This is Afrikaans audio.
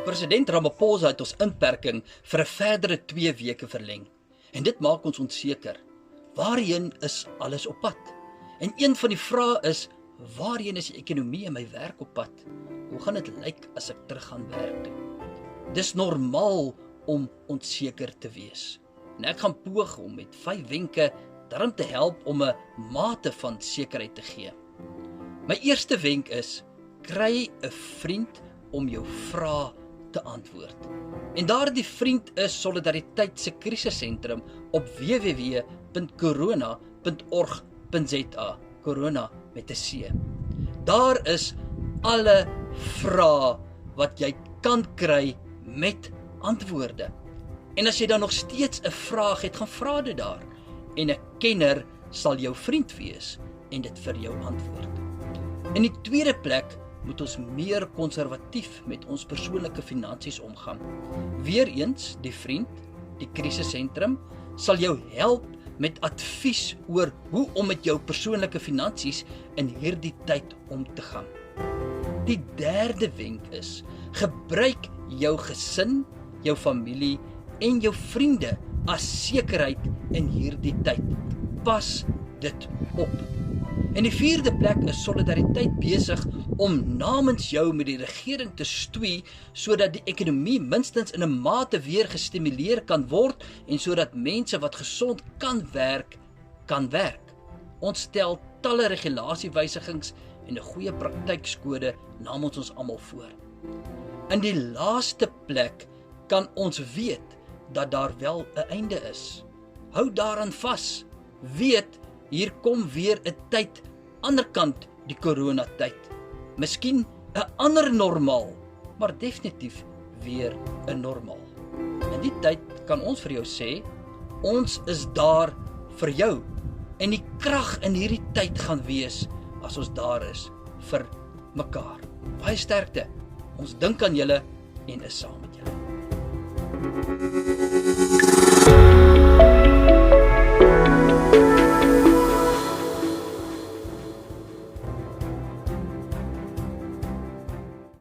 President Ramaphosa het ons inperking vir 'n verdere 2 weke verleng. En dit maak ons onseker. Waarheen is alles op pad? En een van die vrae is, waarheen is die ekonomie en my werk op pad? Hoe gaan dit lyk as ek terug gaan werk toe? Dis normaal om onseker te wees. En ek gaan poog om met 5 wenke daarom te help om 'n mate van sekerheid te gee. My eerste wenk is, kry 'n vriend om jou vrae te antwoord. En daardie vriend is Solidariteit se krisissentrum op www.corona.org.za, corona met 'n C. Daar is alle vrae wat jy kan kry met antwoorde. En as jy dan nog steeds 'n vraag het, gaan vra dit daar. En 'n kenner sal jou vriend wees en dit vir jou antwoord. In die tweede plek moet ons meer konservatief met ons persoonlike finansies omgaan. Weereens, die vriend, die krisissentrum, sal jou help met advies oor hoe om met jou persoonlike finansies in hierdie tyd om te gaan. Die derde wenk is, gebruik jou gesin, jou familie en jou vriende as sekerheid in hierdie tyd. Pas dit op. En die vierde plek is Solidariteit besig om namens jou met die regering te stoei sodat die ekonomie minstens in 'n mate weer gestimuleer kan word en sodat mense wat gesond kan werk. Ons stel talle regulasiewysigings en 'n goeie praktykskode namens ons almal voor. In die laaste plek kan ons weet dat daar wel 'n einde is. Hou daaraan vas. Weet, hier kom weer 'n tyd, anderkant die coronatyd. Miskien 'n ander normaal, maar definitief weer 'n normaal. In die tyd kan ons vir jou sê, ons is daar vir jou. En die krag in hierdie tyd gaan wees as ons daar is vir mekaar. Baie sterkte. Ons dink aan julle en is saam met julle.